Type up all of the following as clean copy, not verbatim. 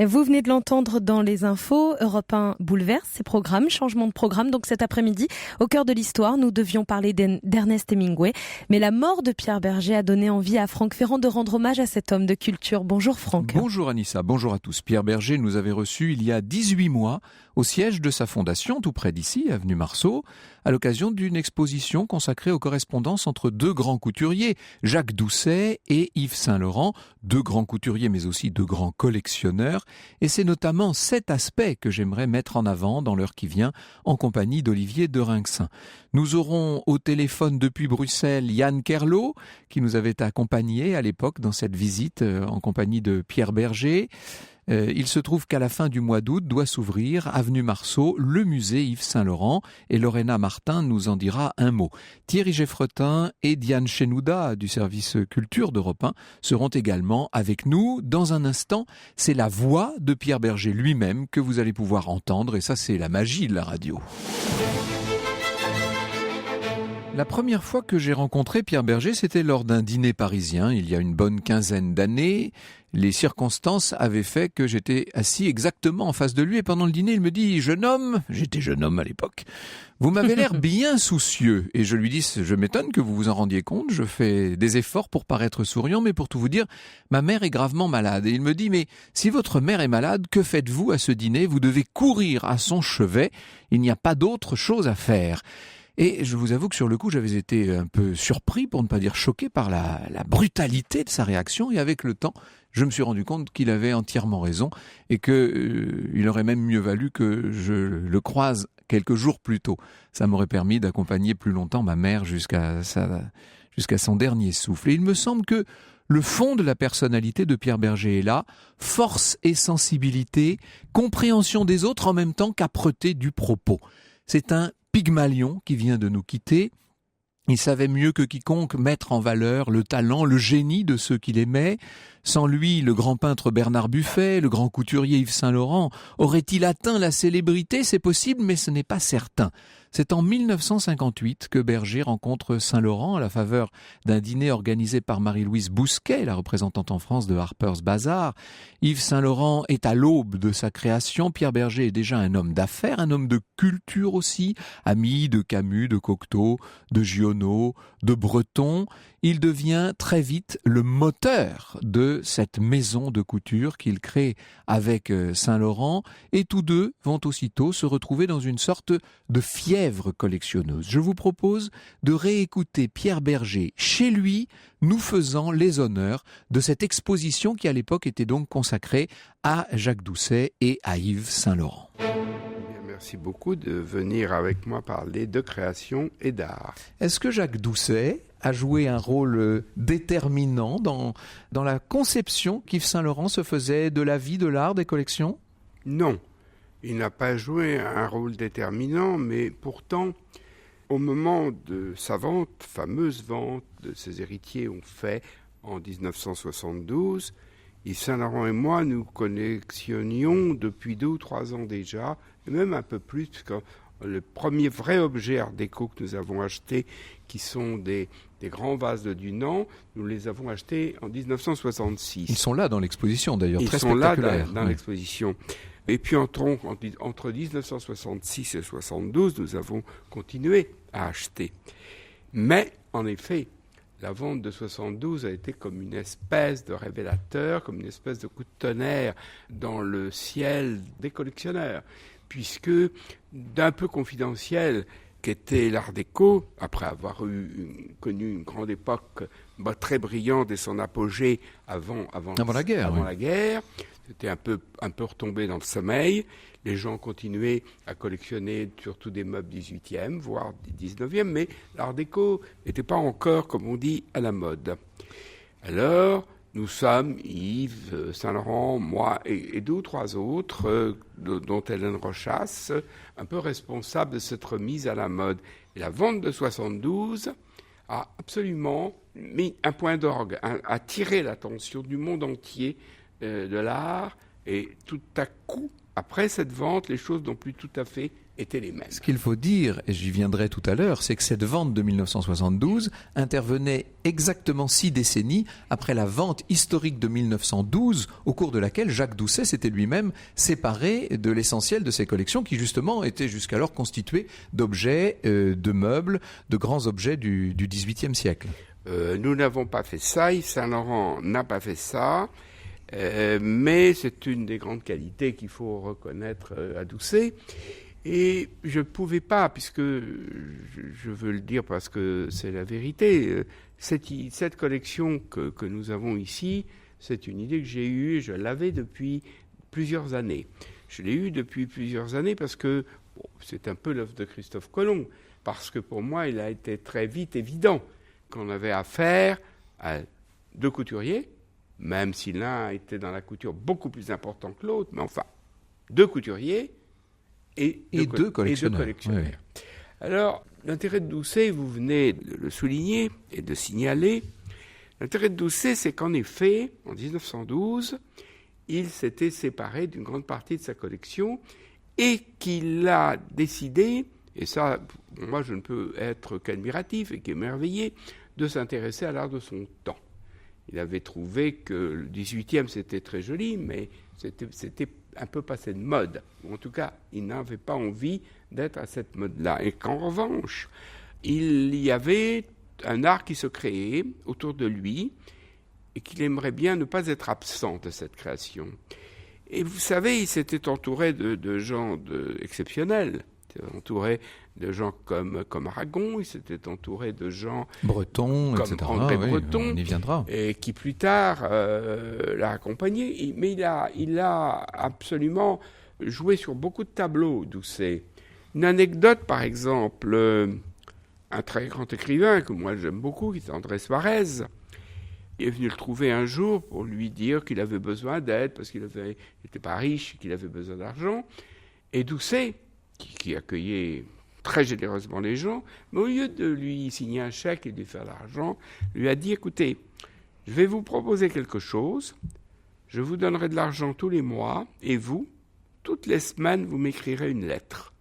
Vous venez de l'entendre dans les infos, Europe 1 bouleverse ses programmes, changement de programme. Donc cet après-midi, au cœur de l'histoire, nous devions parler d'Ernest Hemingway. Mais la mort de Pierre Berger a donné envie à Franck Ferrand de rendre hommage à cet homme de culture. Bonjour Franck. Bonjour Anissa, bonjour à tous. Pierre Berger nous avait reçus il y a 18 mois au siège de sa fondation, tout près d'ici, avenue Marceau, à l'occasion d'une exposition consacrée aux correspondances entre deux grands couturiers, Jacques Doucet et Yves Saint-Laurent, deux grands couturiers mais aussi deux grands collectionneurs. Et c'est notamment cet aspect que j'aimerais mettre en avant dans l'heure qui vient, en compagnie d'Olivier de Rinxin. Nous aurons au téléphone depuis Bruxelles Yann Kerlot, qui nous avait accompagnés à l'époque dans cette visite en compagnie de Pierre Berger. Il se trouve qu'à la fin du mois d'août doit s'ouvrir, avenue Marceau, le musée Yves Saint-Laurent, et Lorena Martin nous en dira un mot. Thierry Geffretin et Diane Chenouda du service culture d'Europe 1 seront également avec nous. Dans un instant, c'est la voix de Pierre Berger lui-même que vous allez pouvoir entendre, et ça c'est la magie de la radio. La première fois que j'ai rencontré Pierre Berger, c'était lors d'un dîner parisien, il y a une bonne quinzaine d'années. Les circonstances avaient fait que j'étais assis exactement en face de lui et pendant le dîner, il me dit « Jeune homme », j'étais jeune homme à l'époque, « vous m'avez l'air bien soucieux ». Et je lui dis « Je m'étonne que vous vous en rendiez compte, je fais des efforts pour paraître souriant, mais pour tout vous dire, ma mère est gravement malade. » Et il me dit « Mais si votre mère est malade, que faites-vous à ce dîner ? Vous devez courir à son chevet, il n'y a pas d'autre chose à faire. » Et je vous avoue que sur le coup, j'avais été un peu surpris, pour ne pas dire choqué, par la brutalité de sa réaction. Et avec le temps, je me suis rendu compte qu'il avait entièrement raison et il aurait même mieux valu que je le croise quelques jours plus tôt. Ça m'aurait permis d'accompagner plus longtemps ma mère jusqu'à son dernier souffle. Et il me semble que le fond de la personnalité de Pierre Berger est là, force et sensibilité, compréhension des autres en même temps qu'âpreté du propos. C'est un Pygmalion qui vient de nous quitter. Il savait mieux que quiconque mettre en valeur le talent, le génie de ceux qu'il aimait. Sans lui, le grand peintre Bernard Buffet, le grand couturier Yves Saint-Laurent, aurait-il atteint la célébrité ? C'est possible, mais ce n'est pas certain. C'est en 1958 que Berger rencontre Saint-Laurent à la faveur d'un dîner organisé par Marie-Louise Bousquet, la représentante en France de Harper's Bazaar. Yves Saint-Laurent est à l'aube de sa création. Pierre Berger est déjà un homme d'affaires, un homme de culture aussi, ami de Camus, de Cocteau, de Giono, de Breton. Il devient très vite le moteur de cette maison de couture qu'il crée avec Saint-Laurent, et tous deux vont aussitôt se retrouver dans une sorte de fièvre collectionneuse. Je vous propose de réécouter Pierre Berger chez lui, nous faisant les honneurs de cette exposition qui à l'époque était donc consacrée à Jacques Doucet et à Yves Saint-Laurent. Merci beaucoup de venir avec moi parler de création et d'art. Est-ce que Jacques Doucet a joué un rôle déterminant dans la conception qu'Yves Saint-Laurent se faisait de la vie, de l'art, des collections ? Non, il n'a pas joué un rôle déterminant, mais pourtant, au moment de sa vente, fameuse vente de ses héritiers ont fait en 1972, Yves Saint-Laurent et moi, nous collectionnions depuis 2 ou 3 ans déjà, et même un peu plus, puisque le premier vrai objet art déco que nous avons acheté, qui sont des grands vases de Dunant, nous les avons achetés en 1966. Ils sont là dans l'exposition d'ailleurs, Ils très sont là spectaculaires. dans l'exposition. Et puis entre 1966 et 1972, nous avons continué à acheter. Mais en effet, la vente de 72 a été comme une espèce de révélateur, comme une espèce de coup de tonnerre dans le ciel des collectionneurs, puisque d'un peu confidentiel qu'était l'art déco, après avoir connu une grande époque très brillante et son apogée avant la guerre, c'était un peu retombé dans le sommeil. Les gens continuaient à collectionner surtout des meubles 18e, voire 19e, mais l'art déco n'était pas encore, comme on dit, à la mode. Alors, nous sommes, Yves Saint-Laurent, moi et 2 ou 3 autres, dont Hélène Rochas, un peu responsables de cette remise à la mode. Et la vente de 72 a absolument mis un point d'orgue, a attiré l'attention du monde entier de l'art, et tout à coup, après cette vente, les choses n'ont plus tout à fait été les mêmes. Ce qu'il faut dire, et j'y viendrai tout à l'heure, c'est que cette vente de 1972 intervenait exactement 6 décennies après la vente historique de 1912, au cours de laquelle Jacques Doucet s'était lui-même séparé de l'essentiel de ses collections qui justement étaient jusqu'alors constituées d'objets, de meubles, de grands objets du XVIIIe siècle. Nous n'avons pas fait ça, Yves Saint-Laurent n'a pas fait ça, mais c'est une des grandes qualités qu'il faut reconnaître à Doucet. Et je ne pouvais pas, puisque je veux le dire parce que c'est la vérité, cette collection que nous avons ici, c'est une idée que j'ai eue, je l'avais depuis plusieurs années. Je l'ai eue depuis plusieurs années parce que c'est un peu l'œuvre de Christophe Colomb, parce que pour moi, il a été très vite évident qu'on avait affaire à 2 couturiers, même si l'un était dans la couture beaucoup plus important que l'autre, mais enfin, 2 couturiers, et deux collectionneurs. Oui. Alors, l'intérêt de Doucet, vous venez de le souligner et de signaler, l'intérêt de Doucet, c'est qu'en effet, en 1912, il s'était séparé d'une grande partie de sa collection et qu'il a décidé, et ça, moi je ne peux être qu'admiratif et qu'émerveillé, de s'intéresser à l'art de son temps. Il avait trouvé que le 18e c'était très joli, mais c'était un peu passé de mode. En tout cas, il n'avait pas envie d'être à cette mode-là. Et qu'en revanche, il y avait un art qui se créait autour de lui et qu'il aimerait bien ne pas être absent de cette création. Et vous savez, il s'était entouré de gens exceptionnels. Il s'était entouré de gens comme Aragon, il s'était entouré de gens Breton, comme etc. André Oui, Breton, on y viendra. Et qui plus tard l'a accompagné. Mais il a absolument joué sur beaucoup de tableaux, Doucet. Une anecdote, par exemple, un très grand écrivain que moi j'aime beaucoup, qui est André Suarez, il est venu le trouver un jour pour lui dire qu'il avait besoin d'aide parce qu'il n'était pas riche, qu'il avait besoin d'argent. Et Doucet, qui accueillait très généreusement les gens, mais au lieu de lui signer un chèque et de lui faire l'argent, lui a dit, écoutez, je vais vous proposer quelque chose, je vous donnerai de l'argent tous les mois, et vous, toutes les semaines, vous m'écrirez une lettre.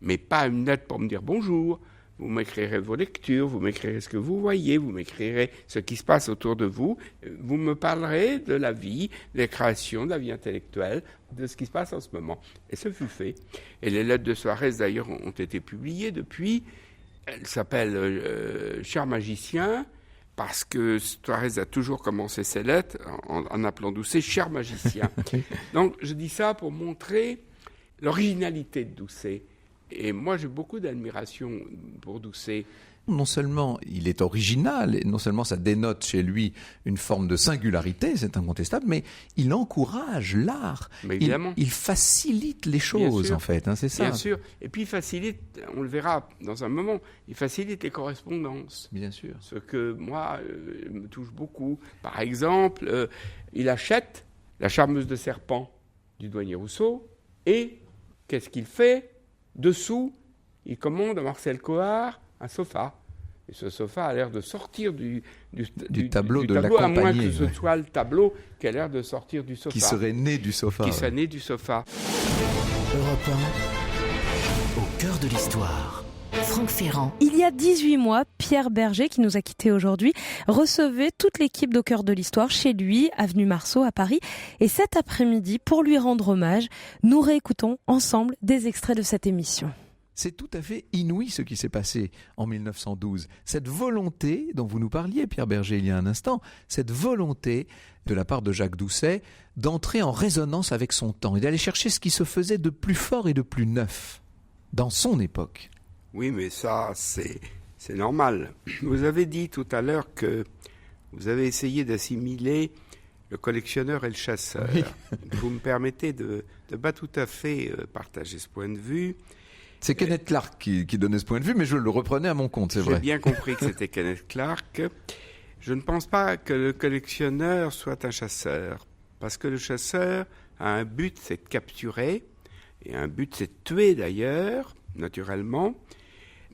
Mais pas une lettre pour me dire bonjour, vous m'écrirez vos lectures, vous m'écrirez ce que vous voyez, vous m'écrirez ce qui se passe autour de vous, vous me parlerez de la vie, des créations, de la vie intellectuelle, de ce qui se passe en ce moment. Et ce fut fait. Et les lettres de Suarez, d'ailleurs, ont été publiées depuis. Elles s'appellent Cher magicien, parce que Suarez a toujours commencé ses lettres en appelant Doucet Cher magicien. Donc, je dis ça pour montrer l'originalité de Doucet. Et moi, j'ai beaucoup d'admiration pour Doucet. Non seulement il est original, et non seulement ça dénote chez lui une forme de singularité, c'est incontestable, mais il encourage l'art. Mais évidemment. Il facilite les choses, en fait, hein, c'est ça. Bien sûr. Et puis il facilite, on le verra dans un moment, il facilite les correspondances. Bien sûr. Ce que, moi, me touche beaucoup. Par exemple, il achète La Charmeuse de Serpent du douanier Rousseau, et qu'est-ce qu'il fait ? Dessous, il commande à Marcel Coard un sofa. Et ce sofa a l'air de sortir du tableau de la tableau, à moins compagnie, que ce soit le tableau qui a l'air de sortir du sofa. Qui serait né du sofa. Qui serait né du sofa. Europe 1, au cœur de l'histoire. Franck Ferrand. Il y a 18 mois, Pierre Bergé, qui nous a quittés aujourd'hui, recevait toute l'équipe d'Au cœur de l'histoire chez lui, avenue Marceau à Paris. Et cet après-midi, pour lui rendre hommage, nous réécoutons ensemble des extraits de cette émission. C'est tout à fait inouï ce qui s'est passé en 1912. Cette volonté dont vous nous parliez, Pierre Bergé, il y a un instant, cette volonté de la part de Jacques Doucet d'entrer en résonance avec son temps et d'aller chercher ce qui se faisait de plus fort et de plus neuf dans son époque. Oui, mais ça, c'est normal. Vous avez dit tout à l'heure que vous avez essayé d'assimiler le collectionneur et le chasseur. Oui. Vous me permettez de pas tout à fait partager ce point de vue. C'est Kenneth Clark qui donnait ce point de vue, mais je le reprenais à mon compte, c'est vrai. J'ai bien compris que c'était Kenneth Clark. Je ne pense pas que le collectionneur soit un chasseur, parce que le chasseur a un but, c'est de capturer, et un but, c'est de tuer d'ailleurs, naturellement.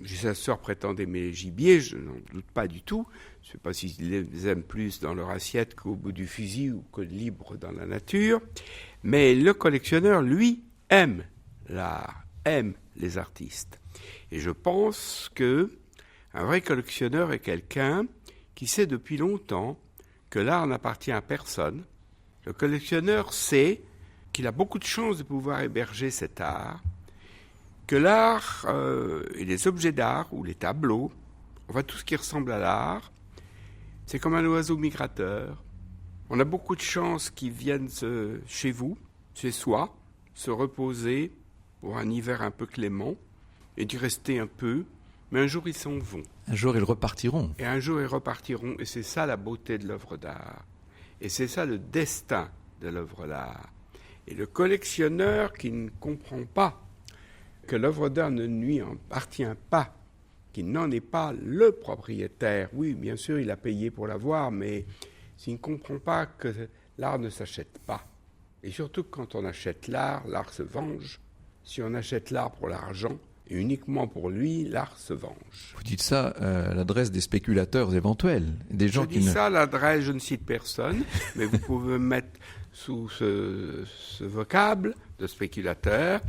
Les chasseurs prétendent aimer les gibiers, je n'en doute pas du tout. Je ne sais pas s'ils les aiment plus dans leur assiette qu'au bout du fusil ou que libre dans la nature. Mais le collectionneur, lui, aime l'art, aime les artistes. Et je pense que un vrai collectionneur est quelqu'un qui sait depuis longtemps que l'art n'appartient à personne. Le collectionneur sait qu'il a beaucoup de chance de pouvoir héberger cet art, que l'art et les objets d'art ou les tableaux, enfin tout ce qui ressemble à l'art, c'est comme un oiseau migrateur. On a beaucoup de chance qu'ils viennent chez vous, chez soi, se reposer pour un hiver un peu clément et d'y rester un peu, mais un jour ils s'en vont. Un jour, ils repartiront. Et un jour ils repartiront, et c'est ça la beauté de l'œuvre d'art. Et c'est ça le destin de l'œuvre d'art. Et le collectionneur qui ne comprend pas que l'œuvre d'art ne lui appartient pas, qu'il n'en est pas le propriétaire. Oui, bien sûr, il a payé pour l'avoir, mais s'il ne comprend pas que l'art ne s'achète pas. Et surtout que quand on achète l'art se venge. Si on achète l'art pour l'argent, et uniquement pour lui, l'art se venge. Vous dites ça à l'adresse des spéculateurs éventuels, des gens je dis ça à l'adresse, je ne cite personne, mais vous pouvez me mettre sous ce vocable de spéculateur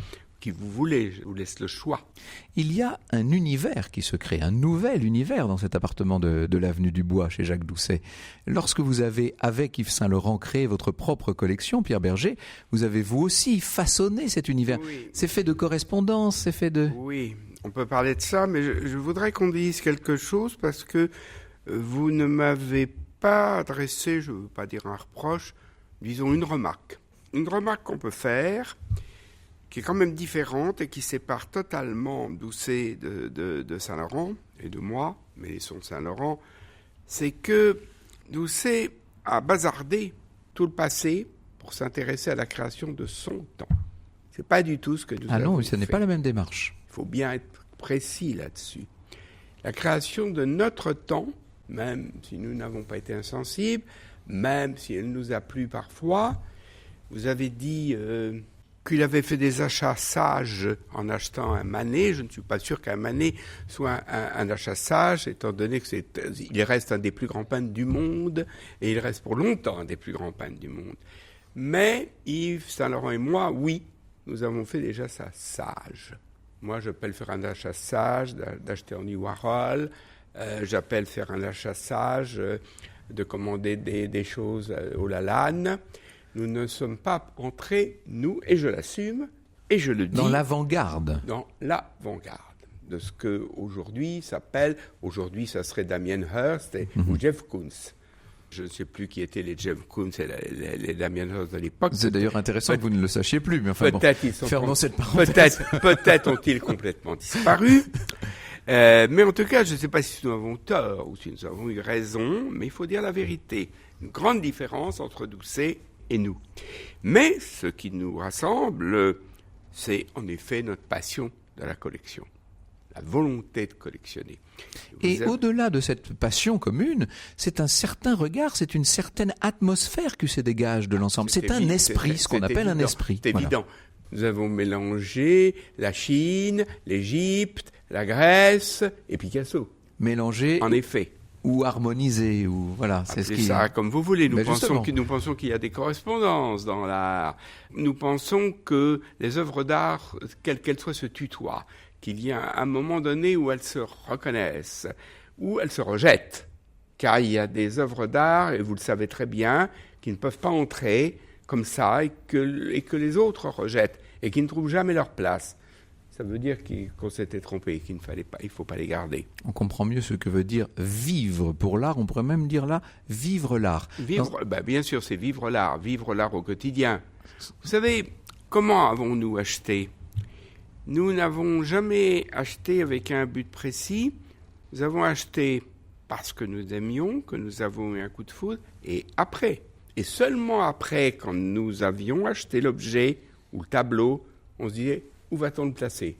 qui vous voulez, je vous laisse le choix. Il y a un univers qui se crée, un nouvel univers dans cet appartement de l'avenue du Bois chez Jacques Doucet. Lorsque vous avez, avec Yves Saint-Laurent, créé votre propre collection, Pierre Bergé, vous avez vous aussi façonné cet univers. Oui. C'est fait de correspondance, c'est fait de... Oui, on peut parler de ça, mais je voudrais qu'on dise quelque chose parce que vous ne m'avez pas adressé, je ne veux pas dire un reproche, disons une remarque. Une remarque qu'on peut faire, qui est quand même différente et qui sépare totalement Doucet de Saint-Laurent et de moi, mais laissons Saint-Laurent, c'est que Doucet a bazardé tout le passé pour s'intéresser à la création de son temps. C'est pas du tout ce que nous avons fait. Ah non, ce n'est pas la même démarche. Il faut bien être précis là-dessus. La création de notre temps, même si nous n'avons pas été insensibles, même si elle nous a plu parfois, vous avez dit qu'il avait fait des achats sages en achetant un Manet. Je ne suis pas sûr qu'un Manet soit un achat sage, étant donné qu'il reste un des plus grands peintres du monde, et il reste pour longtemps un des plus grands peintres du monde. Mais Yves Saint-Laurent et moi, oui, nous avons fait des achats sages. Moi, j'appelle faire un achat sage d'acheter Andy Warhol. J'appelle faire un achat sage de commander des choses au Lalanne. Nous ne sommes pas entrés, nous, et je l'assume, et je le dis... Dans l'avant-garde. Dans l'avant-garde de ce qu'aujourd'hui s'appelle... Aujourd'hui, ça serait Damien Hirst ou Jeff Koons. Je ne sais plus qui étaient les Jeff Koons et les Damien Hirst de l'époque. C'est d'ailleurs intéressant que vous ne le sachiez plus, mais enfin peut-être bon, ils sont fermons cette parenthèse. Peut-être ont-ils complètement disparu. Mais en tout cas, je ne sais pas si nous avons tort ou si nous avons eu raison, mais il faut dire la vérité. Une grande différence entre Doucet et nous. Mais ce qui nous rassemble, c'est en effet notre passion de la collection, la volonté de collectionner. Et au-delà de cette passion commune, c'est un certain regard, c'est une certaine atmosphère qui se dégage de l'ensemble. C'est un esprit, ce qu'on appelle un esprit. C'est évident. Nous avons mélangé la Chine, l'Égypte, la Grèce et Picasso. Mélangé. En effet. Ou harmonisé, ou voilà, c'est ce qui... ça comme vous voulez. Nous pensons qu'il y a des correspondances dans l'art. Nous pensons que les œuvres d'art, quelles qu'elles soient, se tutoient. Qu'il y a un moment donné où elles se reconnaissent, où elles se rejettent. Car il y a des œuvres d'art, et vous le savez très bien, qui ne peuvent pas entrer comme ça et que les autres rejettent et qui ne trouvent jamais leur place. Ça veut dire qu'on s'était trompé, qu'il ne fallait pas, il ne faut pas les garder. On comprend mieux ce que veut dire vivre pour l'art. On pourrait même dire là, vivre l'art. Bien sûr, c'est vivre l'art au quotidien. Vous savez, comment avons-nous acheté ? Nous n'avons jamais acheté avec un but précis. Nous avons acheté parce que nous aimions, que nous avons eu un coup de foudre, et après. Et seulement après, quand nous avions acheté l'objet ou le tableau, on se disait... Où va-t-on le placer ?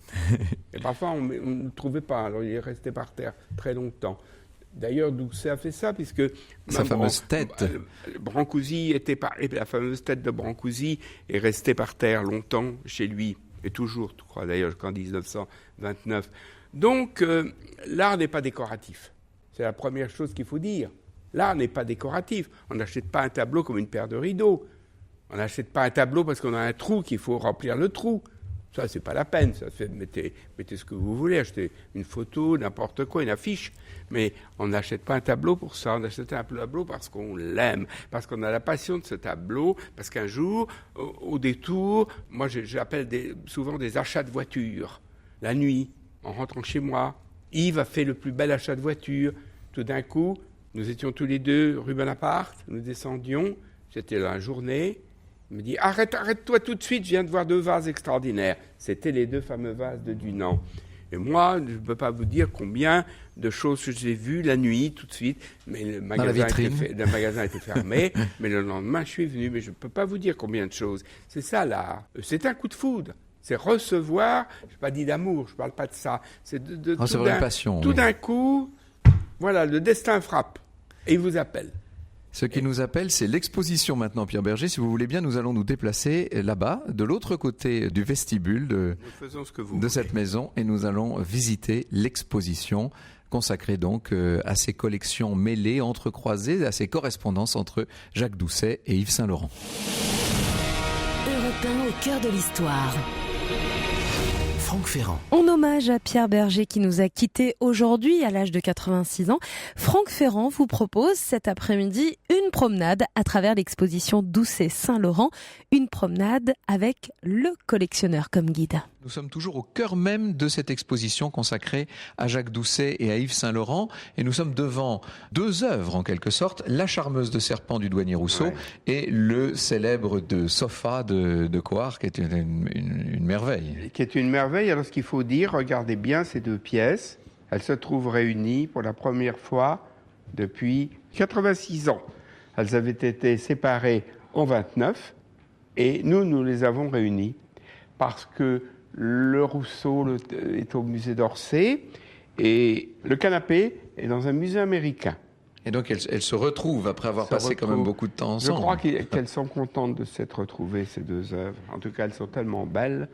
Et parfois, on ne le trouvait pas. Alors, il est resté par terre très longtemps. D'ailleurs, Doucet a fait ça, puisque... Sa fameuse tête. Brancusi la fameuse tête de Brancusi est restée par terre longtemps chez lui. Et toujours, je crois, d'ailleurs, jusqu'en 1929. Donc, l'art n'est pas décoratif. C'est la première chose qu'il faut dire. L'art n'est pas décoratif. On n'achète pas un tableau comme une paire de rideaux. On n'achète pas un tableau parce qu'on a un trou qu'il faut remplir le trou. Ça, c'est pas la peine. Ça fait mettez ce que vous voulez, achetez une photo, n'importe quoi, une affiche. Mais on n'achète pas un tableau pour ça. On achète un tableau parce qu'on l'aime, parce qu'on a la passion de ce tableau, parce qu'un jour, au détour, moi, j'appelle souvent des achats de voitures. La nuit, en rentrant chez moi, Yves a fait le plus bel achat de voiture. Tout d'un coup, nous étions tous les deux rue Bonaparte, nous descendions, c'était la journée. Il me dit « Arrête-toi tout de suite, je viens de voir 2 vases extraordinaires. » C'était les 2 fameux vases de Dunant. Et moi, je ne peux pas vous dire combien de choses que j'ai vues la nuit, tout de suite. Mais le magasin était fermé. Mais le lendemain, je suis venu. Mais je ne peux pas vous dire combien de choses. C'est ça, là. C'est un coup de foudre. C'est recevoir. Je n'ai pas dit d'amour, je ne parle pas de ça. C'est recevoir une passion. Tout d'un coup, voilà, le destin frappe. Et il vous appelle. Ce qui nous appelle, c'est l'exposition maintenant, Pierre Berger. Si vous voulez bien, nous allons nous déplacer là-bas, de l'autre côté du vestibule de cette maison, et nous allons visiter l'exposition consacrée donc à ces collections mêlées, entrecroisées, à ces correspondances entre Jacques Doucet et Yves Saint-Laurent. Europe 1 au cœur de l'histoire. Franck Ferrand. En hommage à Pierre Berger qui nous a quittés aujourd'hui à l'âge de 86 ans, Franck Ferrand vous propose cet après-midi une promenade à travers l'exposition Doucet-Saint-Laurent, une promenade avec le collectionneur comme guide. Nous sommes toujours au cœur même de cette exposition consacrée à Jacques Doucet et à Yves Saint-Laurent, et nous sommes devant 2 œuvres en quelque sorte, La Charmeuse de Serpent du douanier Rousseau et le célèbre de Sofa de Coire, qui est une merveille. Qui est une merveille. Alors ce qu'il faut dire, regardez bien ces 2 pièces, elles se trouvent réunies pour la première fois depuis 86 ans. Elles avaient été séparées en 29 et nous les avons réunies parce que le Rousseau est au musée d'Orsay et le canapé est dans un musée américain. Et donc elles se retrouvent après avoir passé quand même beaucoup de temps ensemble. Je crois qu'elles sont contentes de s'être retrouvées, ces 2 œuvres. En tout cas, elles sont tellement belles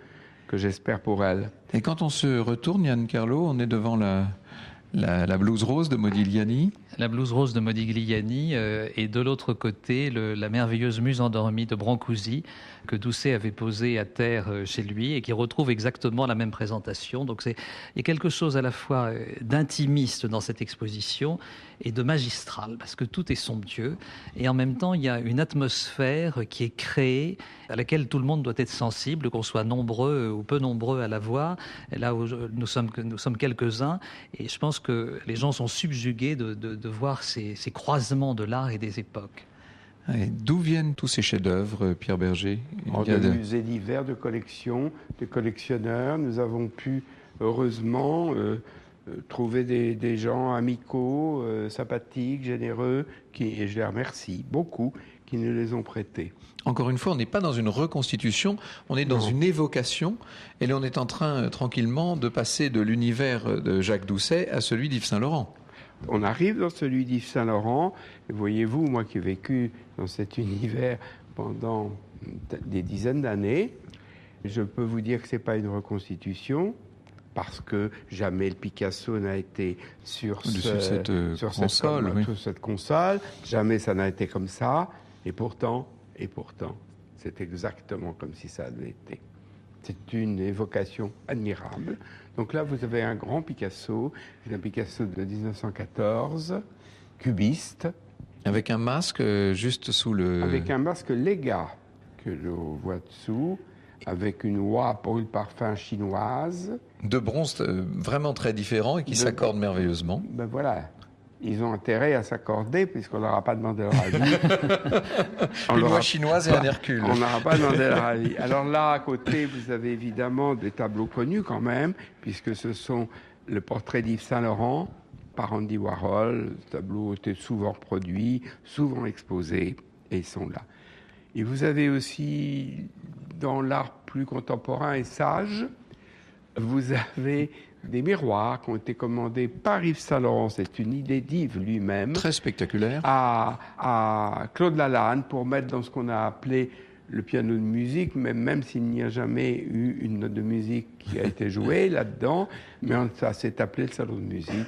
que j'espère pour elles. Et quand on se retourne, Yann Carlo, on est devant la blouse rose de Modigliani. La blouse rose de Modigliani et de l'autre côté la merveilleuse Muse endormie de Brancusi que Doucet avait posée à terre chez lui et qui retrouve exactement la même présentation. Donc il y a quelque chose à la fois d'intimiste dans cette exposition et de magistral parce que tout est somptueux et en même temps il y a une atmosphère qui est créée à laquelle tout le monde doit être sensible, qu'on soit nombreux ou peu nombreux à la voir. Et là où nous sommes quelques-uns et je pense que les gens sont subjugués de voir ces croisements de l'art et des époques. D'où viennent tous ces chefs-d'œuvre, Pierre Berger? De musées divers, de collections, de collectionneurs. Nous avons pu, heureusement, trouver des gens amicaux, sympathiques, généreux, et je les remercie beaucoup, qui nous les ont prêtés. Encore une fois, on n'est pas dans une reconstitution, on est dans une évocation. Et là, on est en train, tranquillement, de passer de l'univers de Jacques Doucet à celui d'Yves Saint-Laurent. On arrive dans celui d'Yves Saint-Laurent, et voyez-vous, moi qui ai vécu dans cet univers pendant des dizaines d'années, je peux vous dire que ce n'est pas une reconstitution, parce que jamais le Picasso n'a été sur cette console, jamais ça n'a été comme ça, et pourtant, c'est exactement comme si ça avait été. C'est une évocation admirable. Donc là, vous avez un grand Picasso, un Picasso de 1914, cubiste. Avec un masque juste sous le... Avec un masque Légat, que l'on voit dessous, avec une oie pour le parfum chinoise. De bronze vraiment très différents et qui s'accordent merveilleusement. Ben voilà. Ils ont intérêt à s'accorder puisqu'on ne leur a pas demandé leur avis. Une oie chinoise et un Hercule. On n'aura pas demandé leur avis. Alors là, à côté, vous avez évidemment des tableaux connus quand même, puisque ce sont le portrait d'Yves Saint-Laurent par Andy Warhol. Ce tableau était souvent reproduit, souvent exposé, et ils sont là. Et vous avez aussi, dans l'art plus contemporain et sage, vous avez des miroirs qui ont été commandés par Yves Saint-Laurent, c'est une idée d'Yves lui-même. Très spectaculaire. À Claude Lalanne pour mettre dans ce qu'on a appelé le piano de musique, même s'il n'y a jamais eu une note de musique qui a été jouée là-dedans, mais ça s'est appelé le salon de musique.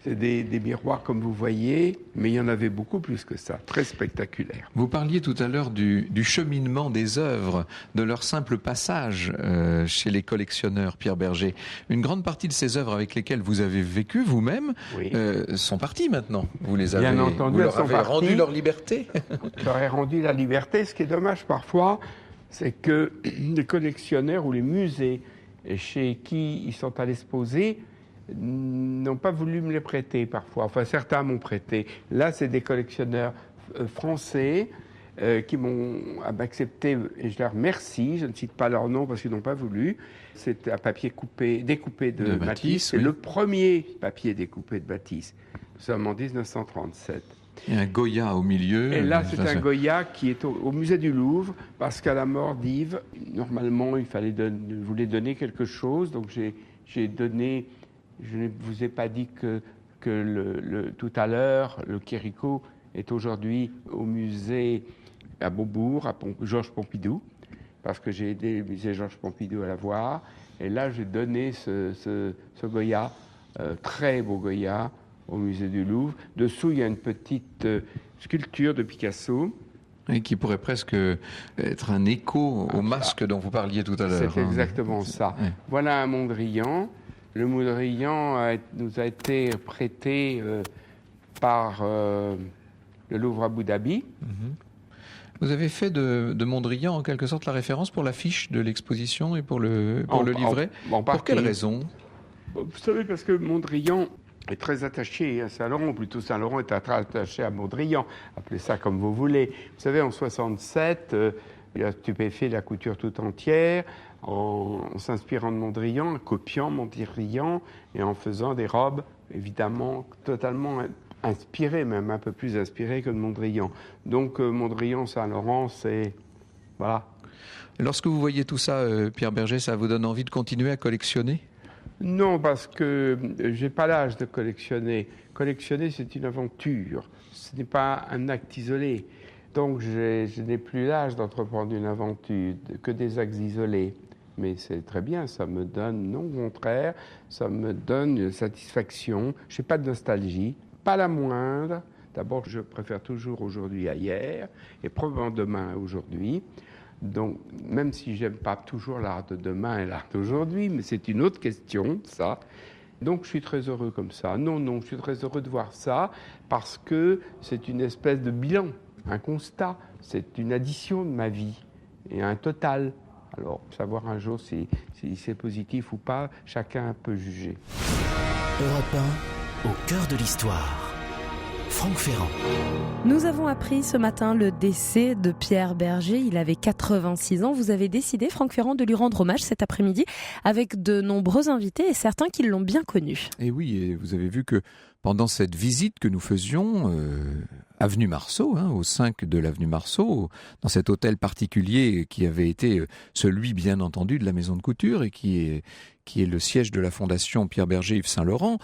C'est des miroirs comme vous voyez, mais il y en avait beaucoup plus que ça, très spectaculaire. Vous parliez tout à l'heure du cheminement des œuvres, de leur simple passage chez les collectionneurs, Pierre Bergé. Une grande partie de ces œuvres avec lesquelles vous avez vécu vous-même sont parties maintenant. Vous les avez, bien entendu, vous leur avez rendu leur liberté. Je leur ai rendu la liberté. Ce qui est dommage parfois, c'est que les collectionneurs ou les musées chez qui ils sont allés se poser n'ont pas voulu me les prêter parfois. Enfin, certains m'ont prêté. Là, c'est des collectionneurs français qui m'ont accepté, et je leur remercie. Je ne cite pas leur nom parce qu'ils n'ont pas voulu. C'est un papier découpé de Matisse. C'est le premier papier découpé de Matisse. Nous sommes en 1937. Il y a un Goya au milieu. Et là, c'est un Goya qui est au musée du Louvre, parce qu'à la mort d'Yves, normalement, il voulait donner quelque chose. Donc, j'ai donné. Je ne vous ai pas dit que tout à l'heure, le Quérico est aujourd'hui au musée à Beaubourg, à Georges Pompidou, parce que j'ai aidé le musée Georges Pompidou à l'avoir. Et là, j'ai donné ce Goya, très beau Goya, au musée du Louvre. Dessous, il y a une petite sculpture de Picasso. Et qui pourrait presque être un écho au masque dont vous parliez tout à l'heure. C'est exactement ça. Ouais. Voilà un Mondrian. Le Mondrian nous a été prêté par le Louvre Abu Dhabi. Vous avez fait de Mondrian en quelque sorte la référence pour l'affiche de l'exposition et pour le livret. Pour quelle raison? Vous savez, parce que Mondrian est très attaché à Saint-Laurent, ou plutôt Saint-Laurent est très attaché à Mondrian. Appelez ça comme vous voulez. Vous savez, en 67, il a stupéfait la couture tout entière en s'inspirant de Mondrian, en copiant Mondrian et en faisant des robes, évidemment, totalement inspirées, même un peu plus inspirées que de Mondrian. Donc, Mondrian, Saint-Laurent, c'est... Voilà. Lorsque vous voyez tout ça, Pierre Bergé, ça vous donne envie de continuer à collectionner? Non, parce que j'ai pas l'âge de collectionner. Collectionner, c'est une aventure. Ce n'est pas un acte isolé. Donc, je n'ai plus l'âge d'entreprendre une aventure, que des actes isolés. Mais c'est très bien, ça me donne, non, au contraire, ça me donne une satisfaction. Je n'ai pas de nostalgie, pas la moindre. D'abord, je préfère toujours aujourd'hui à hier, et probablement demain à aujourd'hui. Donc, même si j'aime pas toujours l'art de demain et l'art d'aujourd'hui, mais c'est une autre question, ça. Donc, je suis très heureux comme ça. Non, je suis très heureux de voir ça, parce que c'est une espèce de bilan, un constat. C'est une addition de ma vie, et un total. Alors, savoir un jour si c'est positif ou pas, chacun peut juger. Europe 1, au cœur de l'histoire. Franck Ferrand. Nous avons appris ce matin le décès de Pierre Bergé. Il avait 86 ans. Vous avez décidé, Franck Ferrand, de lui rendre hommage cet après-midi avec de nombreux invités et certains qui l'ont bien connu. Et oui, et vous avez vu que pendant cette visite que nous faisions, avenue Marceau, au 5 de l'avenue Marceau, dans cet hôtel particulier qui avait été celui, bien entendu, de la maison de couture et qui est le siège de la fondation Pierre Bergé Yves Saint-Laurent,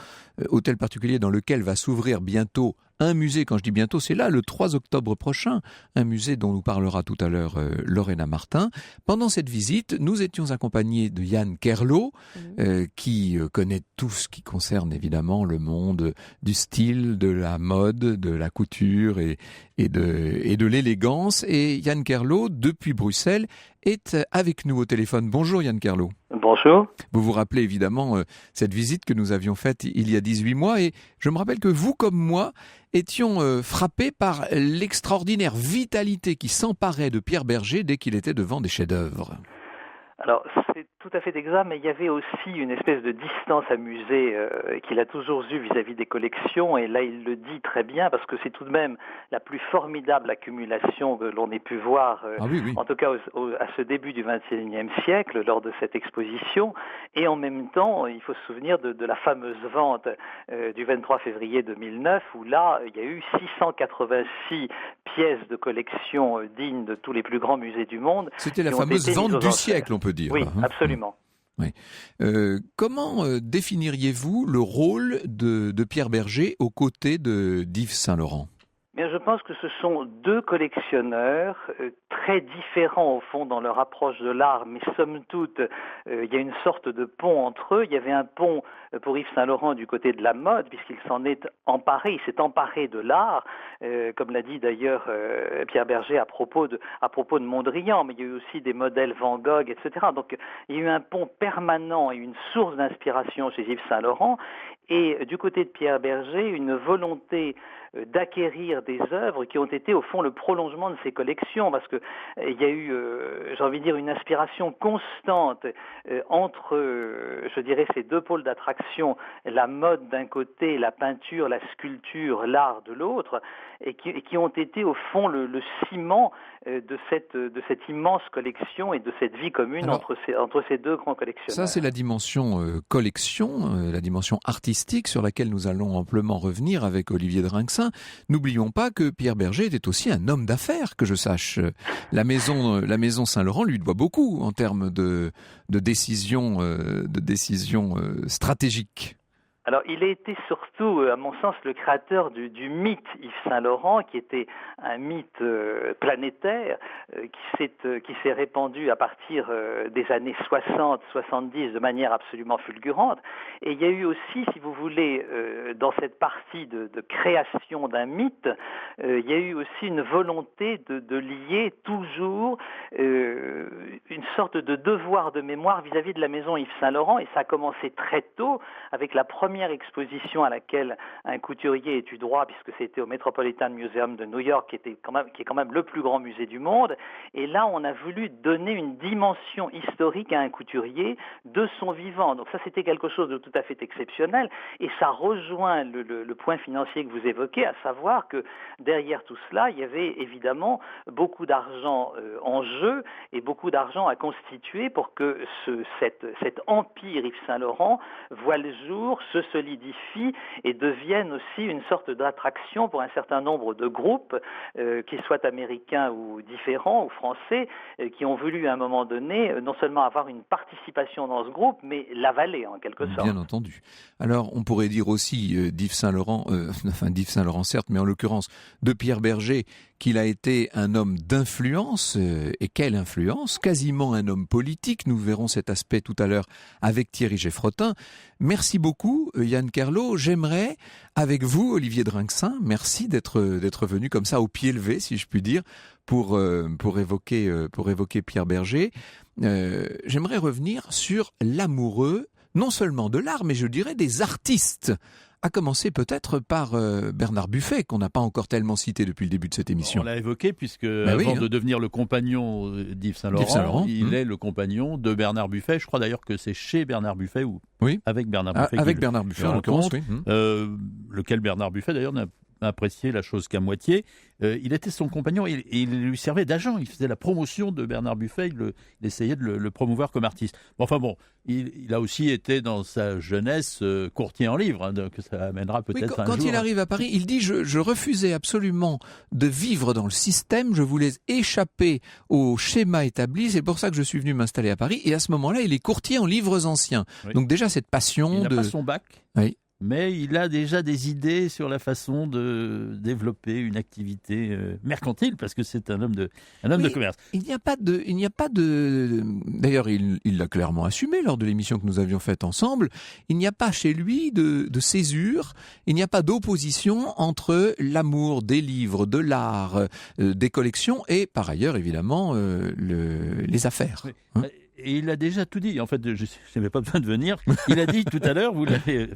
hôtel particulier dans lequel va s'ouvrir bientôt un musée. Quand je dis bientôt, c'est là, le 3 octobre prochain, un musée dont nous parlera tout à l'heure Lorena Martin. Pendant cette visite, nous étions accompagnés de Yann Kerlo, qui connaît tout ce qui concerne évidemment le monde du style, de la mode, de la couture et de l'élégance. Et Yann Kerlo, depuis Bruxelles, est avec nous au téléphone. Bonjour Yann Kerlo. Bonjour. Vous vous rappelez évidemment cette visite que nous avions faite il y a 18 mois et je me rappelle que vous comme moi étions frappés par l'extraordinaire vitalité qui s'emparait de Pierre Bergé dès qu'il était devant des chefs-d'œuvre. Alors, c'est tout à fait exact, mais il y avait aussi une espèce de distance amusée qu'il a toujours eue vis-à-vis des collections, et là il le dit très bien, parce que c'est tout de même la plus formidable accumulation que l'on ait pu voir, en tout cas à ce début du XXIe siècle, lors de cette exposition, et en même temps, il faut se souvenir de la fameuse vente du 23 février 2009, où là, il y a eu 686 pièces de collection dignes de tous les plus grands musées du monde. C'était la fameuse vente du siècle, on peut dire. Oui, absolument. Oui. Comment définiriez-vous le rôle de Pierre Bergé aux côtés d'Yves Saint-Laurent ? Bien, je pense que ce sont deux collectionneurs très différents au fond dans leur approche de l'art, mais somme toute, il y a une sorte de pont entre eux. Il y avait un pont pour Yves Saint-Laurent du côté de la mode, puisqu'il s'en est emparé, il s'est emparé de l'art, comme l'a dit d'ailleurs Pierre Bergé à propos de Mondrian, mais il y a eu aussi des modèles Van Gogh, etc. Donc il y a eu un pont permanent et une source d'inspiration chez Yves Saint-Laurent, et du côté de Pierre Bergé, une volonté d'acquérir des œuvres qui ont été au fond le prolongement de ses collections, parce que il y a eu, j'ai envie de dire, une inspiration constante entre, je dirais, ces deux pôles d'attraction, la mode d'un côté, la peinture, la sculpture, l'art de l'autre, et qui ont été au fond le ciment de cette immense collection et de cette vie commune. Alors, entre ces deux grands collectionneurs. Ça, c'est la dimension collection, la dimension artistique sur laquelle nous allons amplement revenir avec Olivier Drinxin. N'oublions pas que Pierre Bergé était aussi un homme d'affaires, que je sache. La maison Saint-Laurent lui doit beaucoup en termes de décisions stratégiques. Alors, il a été surtout, à mon sens, le créateur du mythe Yves Saint-Laurent, qui était un mythe planétaire, qui s'est répandu à partir des années 60-70 de manière absolument fulgurante. Et il y a eu aussi, si vous voulez, dans cette partie de création d'un mythe, il y a eu aussi une volonté de lier toujours une sorte de devoir de mémoire vis-à-vis de la maison Yves Saint-Laurent. Et ça a commencé très tôt avec la première exposition à laquelle un couturier ait eu droit, puisque c'était au Metropolitan Museum de New York, qui est quand même le plus grand musée du monde. Et là, on a voulu donner une dimension historique à un couturier de son vivant. Donc ça, c'était quelque chose de tout à fait exceptionnel. Et ça rejoint le point financier que vous évoquez, à savoir que derrière tout cela, il y avait évidemment beaucoup d'argent en jeu et beaucoup d'argent à constituer pour que cet empire Yves Saint-Laurent voit le jour, se solidifie et devienne aussi une sorte d'attraction pour un certain nombre de groupes, qu'ils soient américains ou différents ou français, qui ont voulu à un moment donné non seulement avoir une participation dans ce groupe, mais l'avaler en quelque sorte. Bien entendu. Alors on pourrait dire aussi d'Yves Saint-Laurent, d'Yves Saint-Laurent certes, mais en l'occurrence de Pierre Bergé, qu'il a été un homme d'influence, et quelle influence, quasiment un homme politique. Nous verrons cet aspect tout à l'heure avec Thierry Geffrotin. Merci beaucoup Yann Kerlot. J'aimerais, avec vous Olivier Drinxin, merci d'être venu comme ça au pied levé, si je puis dire, pour évoquer Pierre Bergé. J'aimerais revenir sur l'amoureux, non seulement de l'art, mais je dirais des artistes. À commencer peut-être par Bernard Buffet, qu'on n'a pas encore tellement cité depuis le début de cette émission. On l'a évoqué, puisque avant de devenir le compagnon d'Yves Saint-Laurent, il est le compagnon de Bernard Buffet. Je crois d'ailleurs que c'est chez Bernard Buffet ou avec Bernard Buffet. Avec Bernard Buffet, en l'occurrence, oui. Lequel Bernard Buffet, d'ailleurs, n'a apprécié la chose qu'à moitié. Il était son compagnon et il lui servait d'agent. Il faisait la promotion de Bernard Buffet. Il essayait de le promouvoir comme artiste. Enfin bon, il a aussi été dans sa jeunesse courtier en livres, donc ça amènera peut-être un jour. Quand il arrive à Paris, il dit je refusais absolument de vivre dans le système. Je voulais échapper au schéma établi. C'est pour ça que je suis venu m'installer à Paris. Et à ce moment-là, il est courtier en livres anciens. Oui. Donc déjà cette passion il n'a pas son bac. Oui. Mais il a déjà des idées sur la façon de développer une activité mercantile, parce que c'est un homme de commerce. Il n'y a pas de. D'ailleurs, il l'a clairement assumé lors de l'émission que nous avions faite ensemble. Il n'y a pas chez lui de césure. Il n'y a pas d'opposition entre l'amour des livres, de l'art, des collections et, par ailleurs, évidemment, les affaires. Oui. Et il a déjà tout dit. En fait, je n'avais pas besoin de venir. Il a dit tout à l'heure, vous l'avez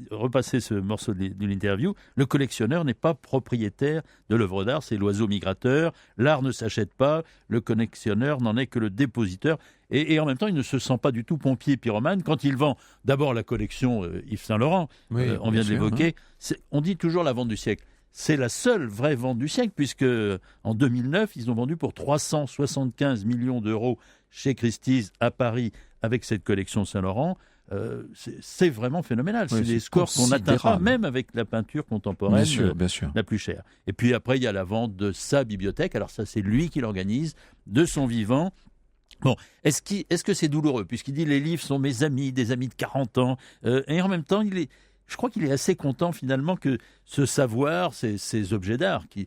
repassé ce morceau de l'interview, le collectionneur n'est pas propriétaire de l'œuvre d'art, c'est l'oiseau migrateur. L'art ne s'achète pas, le collectionneur n'en est que le dépositeur. Et en même temps, il ne se sent pas du tout pompier pyromane quand il vend d'abord la collection Yves Saint-Laurent, on vient de l'évoquer. On dit toujours la vente du siècle. C'est la seule vraie vente du siècle, puisque en 2009, ils ont vendu pour 375 millions d'euros chez Christie's à Paris avec cette collection Saint-Laurent. C'est vraiment phénoménal. C'est des scores qu'on n'atteint pas, même avec la peinture contemporaine bien sûr. La plus chère. Et puis après, il y a la vente de sa bibliothèque. Alors ça, c'est lui qui l'organise, de son vivant. Bon, est-ce que c'est douloureux, puisqu'il dit les livres sont mes amis, des amis de 40 ans, et en même temps, je crois qu'il est assez content finalement que ce savoir, ces objets d'art, qui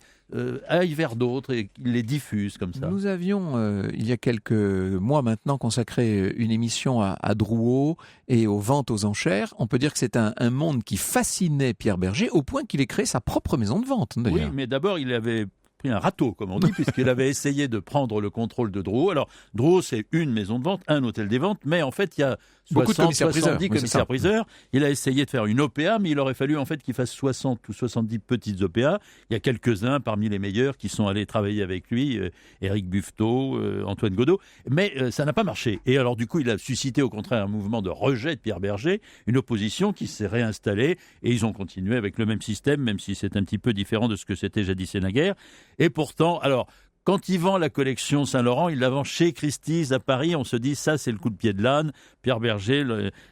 aillent vers d'autres et qu'il les diffuse comme ça. Nous avions, il y a quelques mois maintenant, consacré une émission à Drouot et aux ventes aux enchères. On peut dire que c'est un monde qui fascinait Pierre Bergé au point qu'il ait créé sa propre maison de vente, d'ailleurs. Oui, mais d'abord, il avait pris un râteau, comme on dit, puisqu'il avait essayé de prendre le contrôle de Drouot. Alors, Drouot, c'est une maison de vente, un hôtel des ventes, mais en fait, il y a 70 commissaires-priseurs. Il a essayé de faire une OPA, mais il aurait fallu en fait qu'il fasse 60 ou 70 petites OPA. Il y a quelques-uns parmi les meilleurs qui sont allés travailler avec lui, Éric Buffetot, Antoine Godot, mais ça n'a pas marché. Et alors du coup, il a suscité au contraire un mouvement de rejet de Pierre Bergé, une opposition qui s'est réinstallée, et ils ont continué avec le même système, même si c'est un petit peu différent de ce que c'était jadis et naguère. Et pourtant, alors, quand il vend la collection Saint-Laurent, il la vend chez Christie's à Paris. On se dit, ça, c'est le coup de pied de l'âne. Pierre Bergé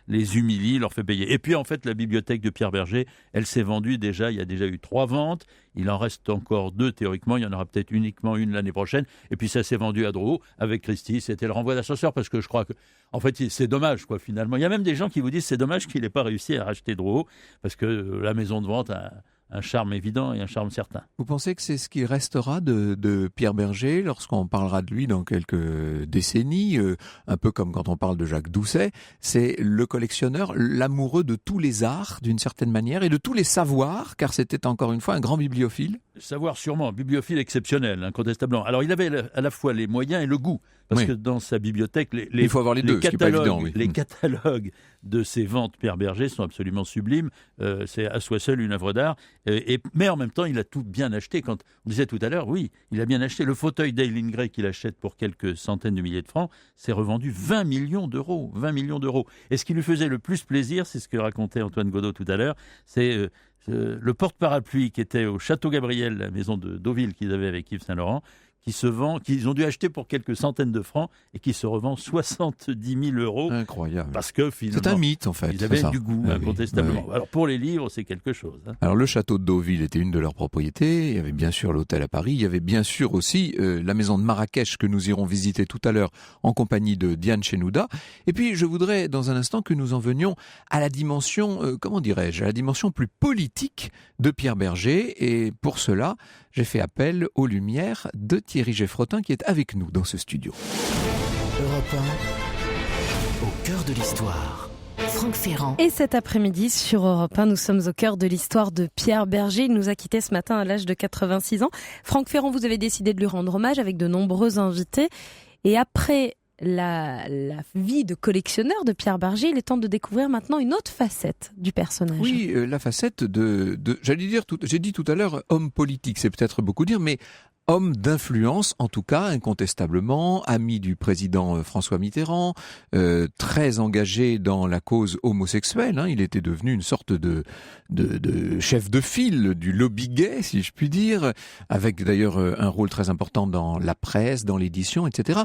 les humilie, leur fait payer. Et puis, en fait, la bibliothèque de Pierre Bergé, elle s'est vendue déjà. Il y a déjà eu 3 ventes. Il en reste encore 2, théoriquement. Il y en aura peut-être uniquement une l'année prochaine. Et puis, ça s'est vendu à Drouot avec Christie's. C'était le renvoi d'ascenseur parce que je crois que, en fait, c'est dommage, quoi, finalement. Il y a même des gens qui vous disent, c'est dommage qu'il n'ait pas réussi à racheter Drouot parce que la maison de vente a un charme évident et un charme certain. Vous pensez que c'est ce qui restera de Pierre Bergé lorsqu'on parlera de lui dans quelques décennies, un peu comme quand on parle de Jacques Doucet, c'est le collectionneur, l'amoureux de tous les arts d'une certaine manière et de tous les savoirs, car c'était encore une fois un grand bibliophile? Savoir sûrement, bibliophile exceptionnel, incontestablement. Alors il avait à la fois les moyens et le goût, parce que dans sa bibliothèque, il faut avoir les deux, ce qui n'est pas évident. Oui. Les catalogues de ses ventes Pierre Bergé sont absolument sublimes. C'est à soi seul une œuvre d'art. Mais en même temps, il a tout bien acheté. Quand on disait tout à l'heure, oui, il a bien acheté. Le fauteuil d'Eileen Gray qu'il achète pour quelques centaines de milliers de francs, c'est revendu 20 millions d'euros. 20 millions d'euros. Et ce qui lui faisait le plus plaisir, c'est ce que racontait Antoine Godot tout à l'heure, c'est le porte-parapluie qui était au Château Gabriel, la maison de Deauville qu'ils avaient avec Yves Saint-Laurent, qui se vend, qu'ils ont dû acheter pour quelques centaines de francs et qui se revend 70 000 euros. Incroyable. Parce que finalement, c'est un mythe en fait. Ils avaient du goût, incontestablement. Oui. Alors pour les livres, c'est quelque chose. Alors le château de Deauville était une de leurs propriétés. Il y avait bien sûr l'hôtel à Paris. Il y avait bien sûr aussi la maison de Marrakech que nous irons visiter tout à l'heure en compagnie de Diane Chenouda. Et puis je voudrais dans un instant que nous en venions à la dimension, à la dimension plus politique de Pierre Bergé. Et pour cela, j'ai fait appel aux lumières de Thierry Geffrotin qui est avec nous dans ce studio. Europe 1, au cœur de l'histoire. Franck Ferrand. Et cet après-midi sur Europe 1, nous sommes au cœur de l'histoire de Pierre Bergé. Il nous a quittés ce matin à l'âge de 86 ans. Franck Ferrand, vous avez décidé de lui rendre hommage avec de nombreux invités. Et après la vie de collectionneur de Pierre Bergé, il est temps de découvrir maintenant une autre facette du personnage. Oui, la facette j'ai dit tout à l'heure homme politique, c'est peut-être beaucoup dire, mais homme d'influence, en tout cas, incontestablement, ami du président François Mitterrand, très engagé dans la cause homosexuelle. Il était devenu une sorte de chef de file du lobby gay, si je puis dire, avec d'ailleurs un rôle très important dans la presse, dans l'édition, etc.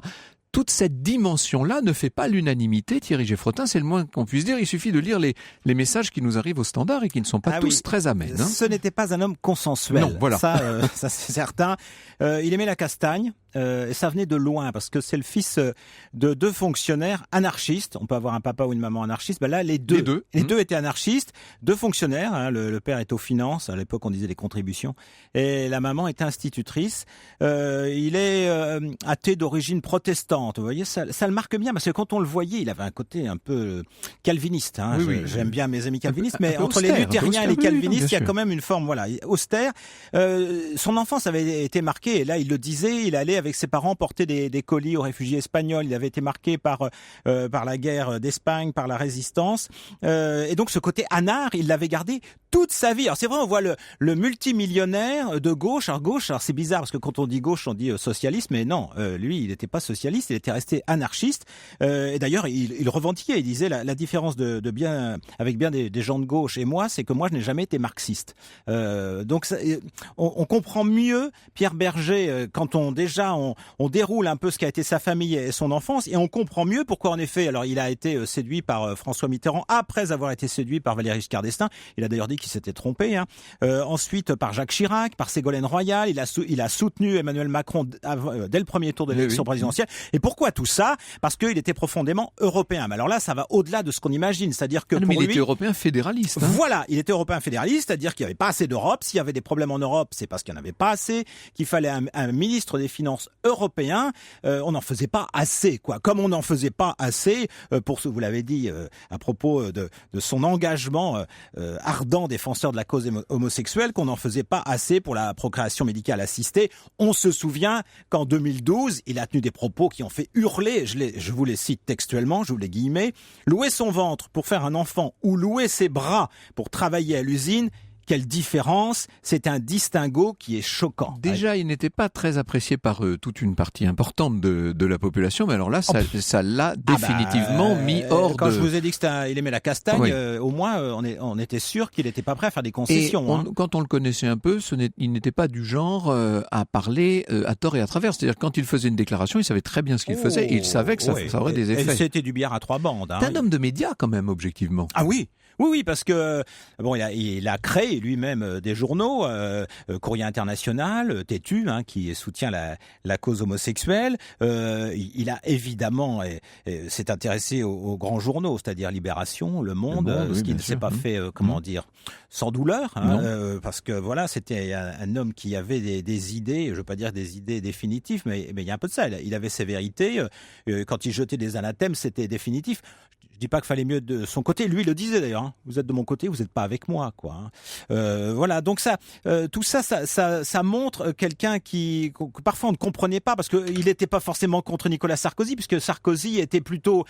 Toute cette dimension-là ne fait pas l'unanimité, Thierry Geffrotin, c'est le moins qu'on puisse dire. Il suffit de lire les messages qui nous arrivent au standard et qui ne sont pas tous très amènes. Ce n'était pas un homme consensuel. Non, voilà. Ça c'est certain. Il aimait la castagne. Et ça venait de loin parce que c'est le fils de 2 fonctionnaires anarchistes. On peut avoir un papa ou une maman anarchiste. Ben là, les deux étaient anarchistes. 2 fonctionnaires. Le père est aux finances. À l'époque, on disait les contributions. Et la maman est institutrice. Il est athée d'origine protestante. Vous voyez, ça le marque bien parce que quand on le voyait, il avait un côté un peu calviniste. J'aime bien mes amis calvinistes, mais entre les luthériens et les calvinistes, il y a quand même une forme, austère. Son enfance avait été marquée. Et là, il le disait. Il allait avec ses parents porter des colis aux réfugiés espagnols. Il avait été marqué par la guerre d'Espagne, par la résistance. Et donc ce côté anard, il l'avait gardé toute sa vie. Alors c'est vrai, on voit le multimillionnaire de gauche. Alors c'est bizarre parce que quand on dit gauche, on dit socialiste, mais non, lui, il n'était pas socialiste, il était resté anarchiste. Et d'ailleurs, il revendiquait, il disait la différence de bien avec bien des gens de gauche et moi, c'est que moi, je n'ai jamais été marxiste. Donc on comprend mieux Pierre Bergé quand on on déroule un peu ce qu'a été sa famille et son enfance, et on comprend mieux pourquoi, en effet, alors il a été séduit par François Mitterrand après avoir été séduit par Valéry Giscard d'Estaing. Il a d'ailleurs dit qu'il s'était trompé. Ensuite, par Jacques Chirac, par Ségolène Royal. Il a soutenu Emmanuel Macron dès le premier tour de l'élection présidentielle. Et pourquoi tout ça? Parce qu'il était profondément européen. Mais alors là, ça va au-delà de ce qu'on imagine. C'est-à-dire que il était européen fédéraliste. Voilà, il était européen fédéraliste, c'est-à-dire qu'il n'y avait pas assez d'Europe. S'il y avait des problèmes en Europe, c'est parce qu'il n'y en avait pas assez, qu'il fallait un ministre des Finances européen. On n'en faisait pas assez, quoi. Comme on n'en faisait pas assez pour ce, vous l'avez dit, à propos de son engagement ardent défenseur de la cause homosexuelle, qu'on n'en faisait pas assez pour la procréation médicale assistée. On se souvient qu'en 2012, il a tenu des propos qui ont fait hurler, je vous les cite textuellement, je vous les guillemets, louer son ventre pour faire un enfant ou louer ses bras pour travailler à l'usine, quelle différence, c'est un distinguo qui est choquant. Déjà, il n'était pas très apprécié par toute une partie importante de la population, mais alors là, ça l'a définitivement mis hors quand je vous ai dit qu'il aimait la castagne, au moins, on était sûr qu'il n'était pas prêt à faire des concessions. Quand on le connaissait un peu, il n'était pas du genre à parler à tort et à travers. C'est-à-dire, quand il faisait une déclaration, il savait très bien ce qu'il faisait et il savait que ça aurait des effets. Et c'était du billard à 3 bandes. C'est un homme de médias, quand même, objectivement. Ah oui. Oui, parce que bon, il a créé lui-même des journaux, Courrier International, Tétu, qui soutient la cause homosexuelle. Il a évidemment s'est intéressé aux grands journaux, c'est-à-dire Libération, Le Monde, ce qui ne s'est pas fait, sans douleur, parce que voilà, c'était un homme qui avait des idées, je veux pas dire des idées définitives, mais il y a un peu de ça. Il avait ses vérités. Quand il jetait des anathèmes, c'était définitif. Je dis pas qu'il fallait mieux de son côté. Lui, il le disait d'ailleurs. Vous êtes de mon côté, vous n'êtes pas avec moi, quoi. Voilà. Donc ça, tout ça montre quelqu'un que parfois on ne comprenait pas parce que il n'était pas forcément contre Nicolas Sarkozy, puisque Sarkozy était plutôt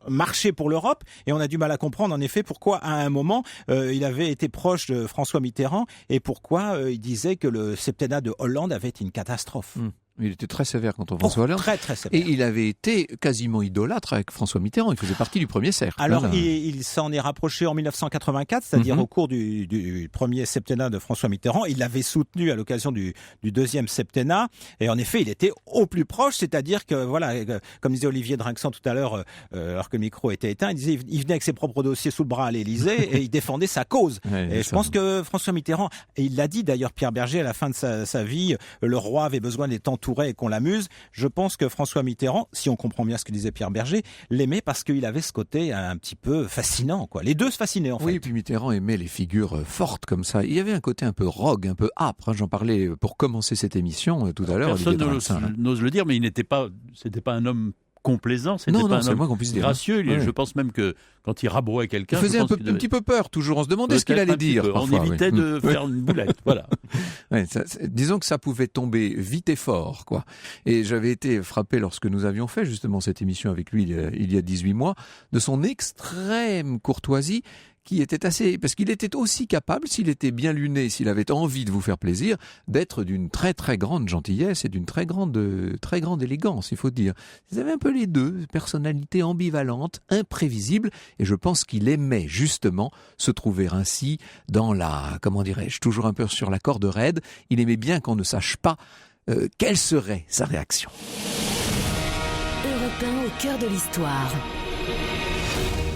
marché pour l'Europe, et on a du mal à comprendre en effet pourquoi à un moment il avait été proche de François Mitterrand et pourquoi il disait que le septennat de Hollande avait été une catastrophe. Il était très sévère contre François Hollande. Très, très sévère. Et il avait été quasiment idolâtre avec François Mitterrand. Il faisait partie du premier cercle. Alors, il s'en est rapproché en 1984, c'est-à-dire au cours du premier septennat de François Mitterrand. Il l'avait soutenu à l'occasion du deuxième septennat. Et en effet, il était au plus proche, c'est-à-dire que, voilà, comme disait Olivier Drinxan tout à l'heure, alors que le micro était éteint, il disait, il venait avec ses propres dossiers sous le bras à l'Élysée et il défendait sa cause. Et je pense que François Mitterrand, et il l'a dit d'ailleurs, Pierre Berger, à la fin de sa vie, le roi avait besoin d'être entouré et qu'on l'amuse. Je pense que François Mitterrand, si on comprend bien ce que disait Pierre Berger, l'aimait parce qu'il avait ce côté un petit peu fascinant, quoi. Les deux se fascinaient, en fait. Oui, puis Mitterrand aimait les figures fortes comme ça. Il y avait un côté un peu rogue, un peu âpre. J'en parlais pour commencer cette émission tout à l'heure. Personne n'ose le dire, mais c'était pas un homme complaisant, c'était pas un homme gracieux. Je pense même que quand il rabrouait quelqu'un, il faisait un petit peu peur. Toujours, on se demandait ce qu'il allait dire. On évitait de faire une boulette. Voilà. Disons que ça pouvait tomber vite et fort, quoi. Et j'avais été frappé lorsque nous avions fait justement cette émission avec lui il y a 18 mois de son extrême courtoisie, qui était assez, parce qu'il était aussi capable, s'il était bien luné, s'il avait envie de vous faire plaisir, d'être d'une très très grande gentillesse et d'une très grande élégance, il faut dire. Ils avaient un peu les deux, personnalité ambivalente, imprévisible, et je pense qu'il aimait justement se trouver ainsi dans la, comment dirais-je, toujours un peu sur la corde raide. Il aimait bien qu'on ne sache pas quelle serait sa réaction. Europe 1 au cœur de l'histoire.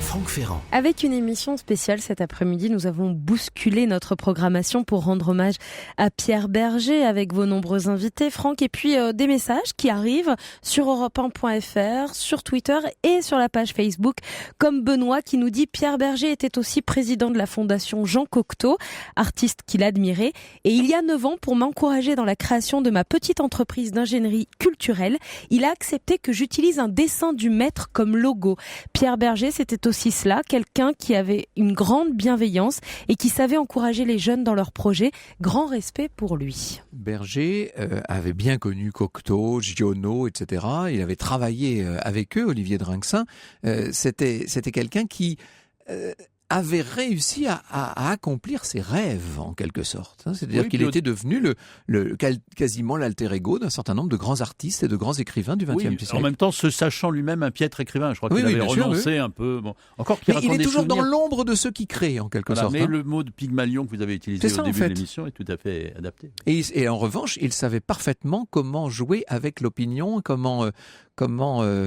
Franck Ferrand. Avec une émission spéciale cet après-midi, nous avons bousculé notre programmation pour rendre hommage à Pierre Berger avec vos nombreux invités, Franck, et puis des messages qui arrivent sur europe1.fr, sur Twitter et sur la page Facebook, comme Benoît qui nous dit « Pierre Berger était aussi président de la fondation Jean Cocteau, artiste qu'il admirait, et il y a 9 ans, pour m'encourager dans la création de ma petite entreprise d'ingénierie culturelle, il a accepté que j'utilise un dessin du maître comme logo. Pierre Berger, c'était aussi cela, quelqu'un qui avait une grande bienveillance et qui savait encourager les jeunes dans leurs projets. Grand respect pour lui. » Berger avait bien connu Cocteau, Giono, etc. Il avait travaillé avec eux, Olivier Drinxan. C'était quelqu'un qui avait réussi à accomplir ses rêves, en quelque sorte. C'est-à-dire qu'il puis était devenu quasiment l'alter ego d'un certain nombre de grands artistes et de grands écrivains du XXe siècle. En même temps, se sachant lui-même un piètre écrivain. Je crois qu'il avait renoncé un peu. Bon. Encore qu'il mais il est toujours dans l'ombre de ceux qui créent, en quelque sorte. Mais le mot de Pygmalion que vous avez utilisé au début de l'émission est tout à fait adapté. Et en revanche, il savait parfaitement comment jouer avec l'opinion, comment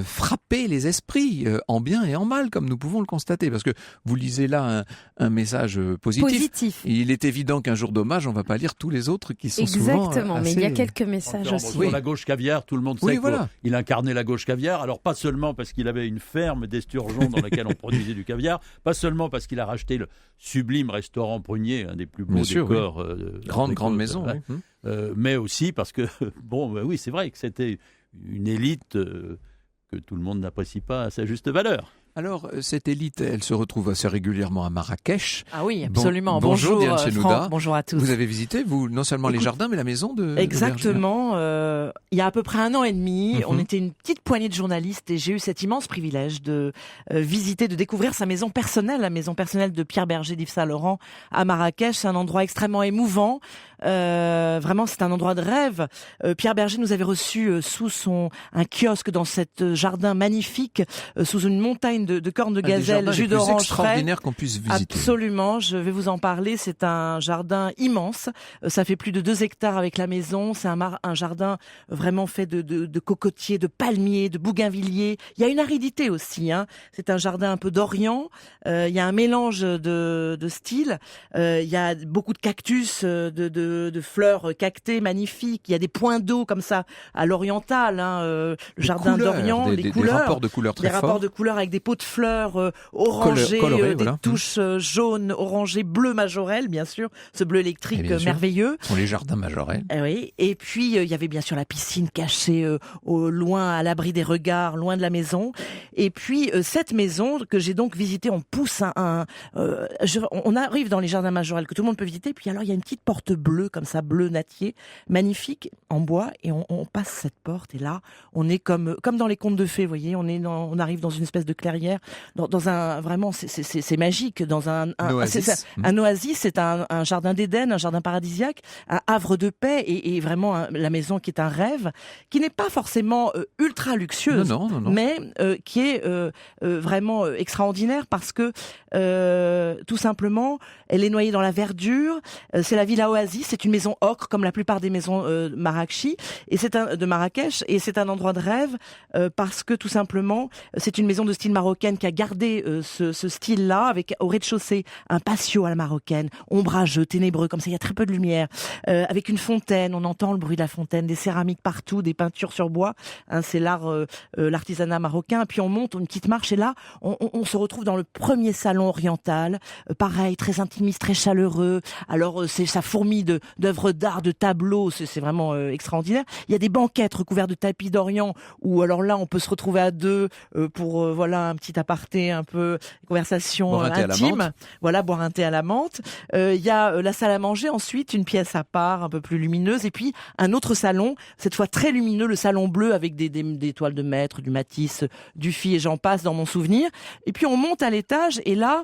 frapper les esprits en bien et en mal, comme nous pouvons le constater. Parce que vous lisez là un message positif. Il est évident qu'un jour d'hommage, on ne va pas lire tous les autres qui sont souvent Exactement, mais il y a quelques messages aussi. La gauche caviar, tout le monde sait qu'il incarnait la gauche caviar. Alors pas seulement parce qu'il avait une ferme d'esturgeons dans laquelle on produisait du caviar, pas seulement parce qu'il a racheté le sublime restaurant Prunier, un des plus beaux décors. Grande maison. Mais aussi parce que, oui, c'est vrai que c'était une élite que tout le monde n'apprécie pas à sa juste valeur. Alors, cette élite, elle se retrouve assez régulièrement à Marrakech. Ah oui, absolument. Bonjour Diane Chenouda. Bonjour à tous. Vous avez visité, non seulement les jardins, mais la maison de Exactement. Il y a à peu près 1 an et demi, on était une petite poignée de journalistes et j'ai eu cet immense privilège de visiter, de découvrir sa maison personnelle, la maison personnelle de Pierre Berger d'Yves Saint Laurent à Marrakech. C'est un endroit extrêmement émouvant. Vraiment, c'est un endroit de rêve. Pierre Berger nous avait reçus sous un kiosque dans cet jardin magnifique, sous une montagne de cornes de gazelle, jus d'orange frais. Extraordinaire qu'on puisse visiter. Absolument, je vais vous en parler. C'est un jardin immense. Ça fait plus de 2 hectares avec la maison. C'est un jardin vraiment fait de cocotiers, de palmiers, de bougainvilliers. Il y a une aridité aussi. C'est un jardin un peu d'Orient. Il y a un mélange de styles. Il y a beaucoup de cactus, de fleurs cactées magnifiques. Il y a des points d'eau comme ça à l'oriental. Le jardin d'Orient, les couleurs, des rapports de couleurs très forts. Des rapports de couleurs avec des pots de fleurs orangés, colorés, des touches jaunes, orangées, bleu majorel, bien sûr, ce bleu électrique merveilleux. Ce sont les jardins majorels. Oui. Et puis il y avait bien sûr la piscine cachée au loin, à l'abri des regards, loin de la maison. Et puis cette maison que j'ai donc visitée, on pousse on arrive dans les jardins majorels que tout le monde peut visiter. Puis alors il y a une petite porte bleue comme ça, bleu nattier, magnifique en bois, et on passe cette porte et là on est comme dans les contes de fées, vous voyez, on arrive dans une espèce de clairière, dans un vraiment c'est magique, dans un oasis. Un oasis, c'est un jardin d'Éden, un jardin paradisiaque, un havre de paix et vraiment la maison qui est un rêve, qui n'est pas forcément ultra luxueuse, non. mais qui est vraiment extraordinaire parce que tout simplement elle est noyée dans la verdure. C'est la Villa Oasis, c'est une maison ocre comme la plupart des maisons de Marrakech, et c'est un endroit de rêve parce que tout simplement c'est une maison de style marocaine qui a gardé ce style-là, avec au rez-de-chaussée un patio à la marocaine, ombrageux, ténébreux, comme ça il y a très peu de lumière, avec une fontaine, on entend le bruit de la fontaine, des céramiques partout, des peintures sur bois, c'est l'artisanat marocain. Puis on monte une petite marche et là on se retrouve dans le premier salon oriental, pareil, très intimiste, très chaleureux. Alors ça fourmille d'œuvres d'art, de tableaux, c'est vraiment extraordinaire. Il y a des banquettes recouvertes de tapis d'Orient où alors là on peut se retrouver à deux pour voilà un petit aparté, un peu conversation intime. Voilà, boire un thé à la menthe. Il y a la salle à manger, ensuite une pièce à part un peu plus lumineuse, et puis un autre salon, cette fois très lumineux, le salon bleu avec des toiles de Maître, du Matisse, Dufy et j'en passe dans mon souvenir. Et puis on monte à l'étage et là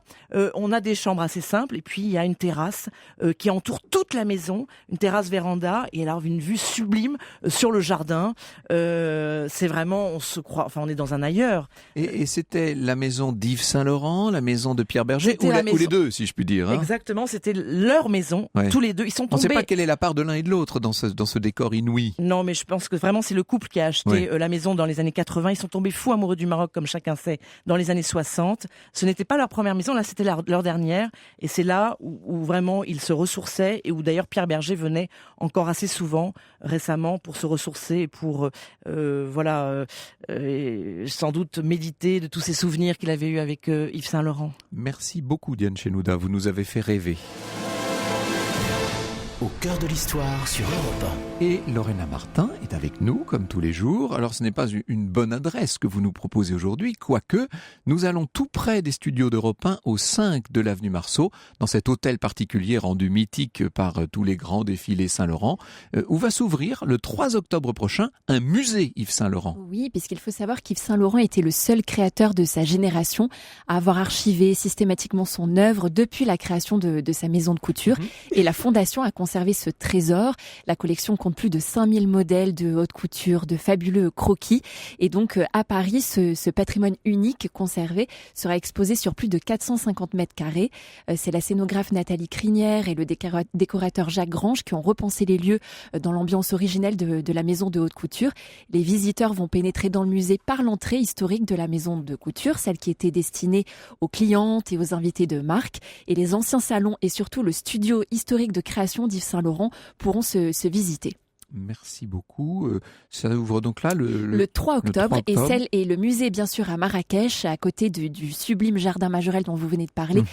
on a des chambres assez simples, et puis il y a une terrasse qui entoure toute la maison, une terrasse véranda, et alors une vue sublime sur le jardin. C'est vraiment, on se croit, enfin on est dans un ailleurs. Et c'était la maison d'Yves Saint Laurent, la maison de Pierre Berger, ou les deux, si je puis dire. Exactement, c'était leur maison, tous les deux. Ils sont tombés. On ne sait pas quelle est la part de l'un et de l'autre dans ce décor inouï. Non, mais je pense que vraiment c'est le couple qui a acheté la maison dans les années 80. Ils sont tombés fous amoureux du Maroc, comme chacun sait, dans les années 60. Ce n'était pas leur première maison, là c'était leur dernière. Et c'est là où vraiment ils se ressourçaient, et où d'ailleurs Pierre Berger venait encore assez souvent récemment pour se ressourcer et pour sans doute méditer de tous ces souvenirs qu'il avait eus avec Yves Saint Laurent. Merci beaucoup Diane Chenouda, vous nous avez fait rêver. au cœur de l'histoire sur Europe 1. Et Lorena Martin est avec nous, comme tous les jours. Alors, ce n'est pas une bonne adresse que vous nous proposez aujourd'hui, quoique nous allons tout près des studios d'Europe 1, au 5 de l'avenue Marceau, dans cet hôtel particulier rendu mythique par tous les grands défilés Saint-Laurent, où va s'ouvrir le 3 octobre prochain un musée Yves Saint-Laurent. Oui, puisqu'il faut savoir qu'Yves Saint-Laurent était le seul créateur de sa génération à avoir archivé systématiquement son œuvre depuis la création de sa maison de couture. Et la fondation a conservé ce trésor. La collection compte plus de 5000 modèles de haute couture, de fabuleux croquis. Et donc, à Paris, ce patrimoine unique conservé sera exposé sur plus de 450 mètres carrés. C'est la scénographe Nathalie Crinière et le décorateur Jacques Grange qui ont repensé les lieux dans l'ambiance originelle de la maison de haute couture. Les visiteurs vont pénétrer dans le musée par l'entrée historique de la maison de couture, celle qui était destinée aux clientes et aux invités de marque. Et les anciens salons et surtout le studio historique de création d'Yves Saint-Laurent pourront se visiter. Merci beaucoup. Ça ouvre donc là le 3 octobre. Et le musée, bien sûr, à Marrakech, à côté du sublime jardin Majorelle dont vous venez de parler,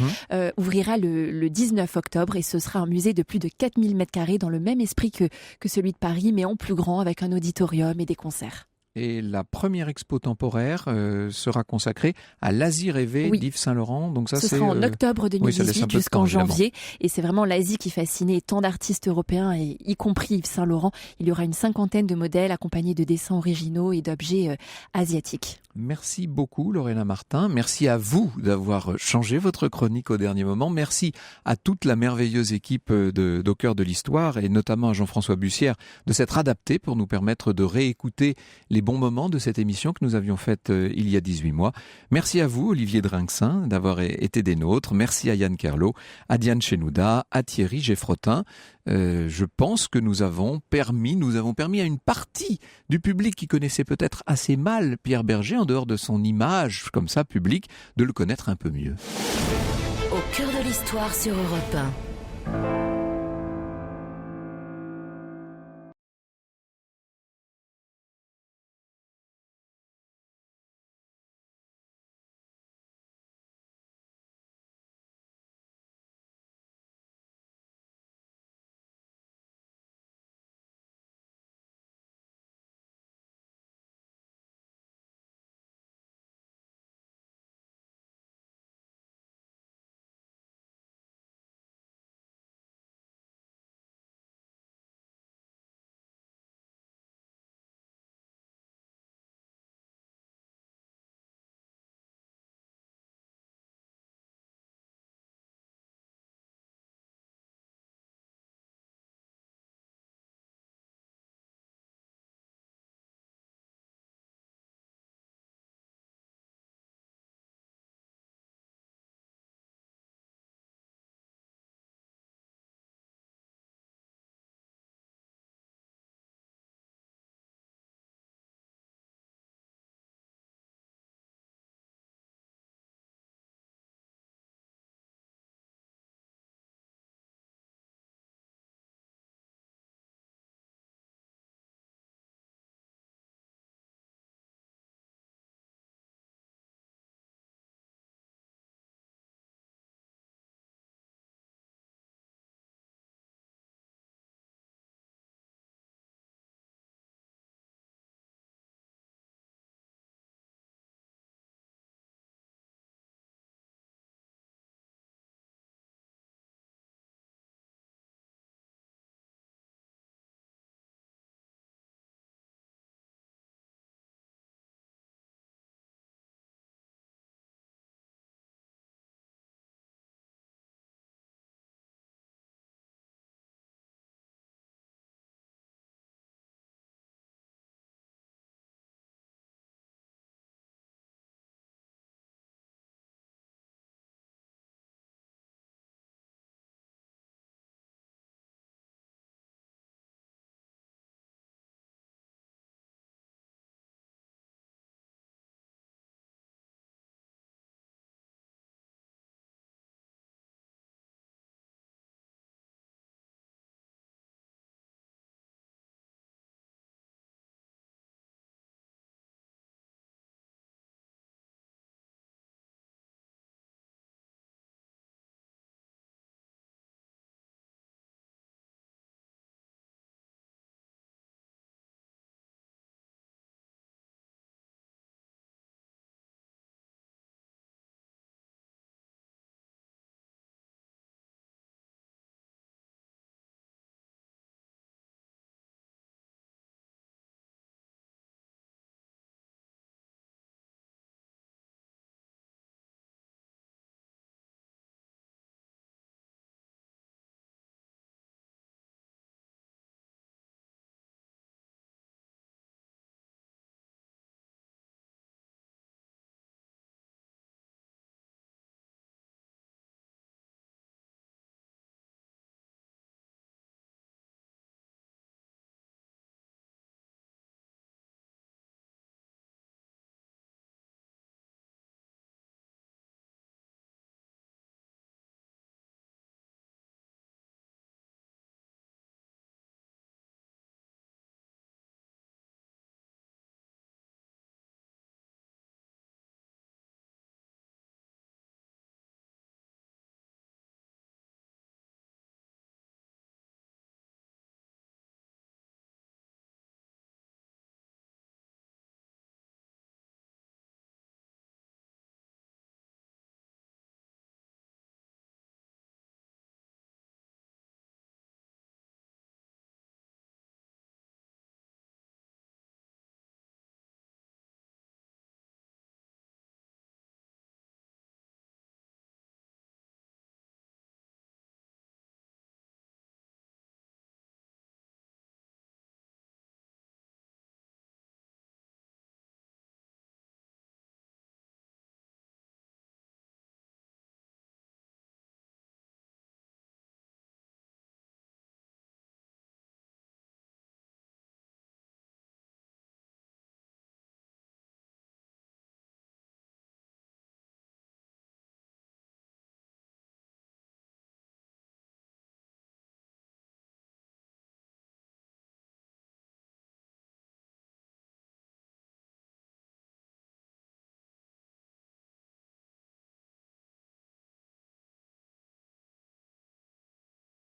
ouvrira le 19 octobre et ce sera un musée de plus de 4000 mètres carrés dans le même esprit que celui de Paris, mais en plus grand avec un auditorium et des concerts. Et la première expo temporaire sera consacrée à l'Asie rêvée d'Yves Saint-Laurent. Donc ça, ce sera en octobre 2018 jusqu'en janvier. Et c'est vraiment l'Asie qui fascinait tant d'artistes européens, et y compris Yves Saint-Laurent. Il y aura une 50aine de modèles accompagnés de dessins originaux et d'objets asiatiques. Merci beaucoup Lorena Martin. Merci à vous d'avoir changé votre chronique au dernier moment. Merci à toute la merveilleuse équipe d'Au cœur de l'histoire et notamment à Jean-François Bussière de s'être adapté pour nous permettre de réécouter les bons moments de cette émission que nous avions faite il y a 18 mois. Merci à vous Olivier Drinxin d'avoir été des nôtres. Merci à Yann Kerlot, à Diane Chenouda, à Thierry Geffrotin. Je pense que nous avons permis à une partie du public qui connaissait peut-être assez mal Pierre Berger, en dehors de son image comme ça publique, de le connaître un peu mieux. Au cœur de l'histoire sur Europe 1.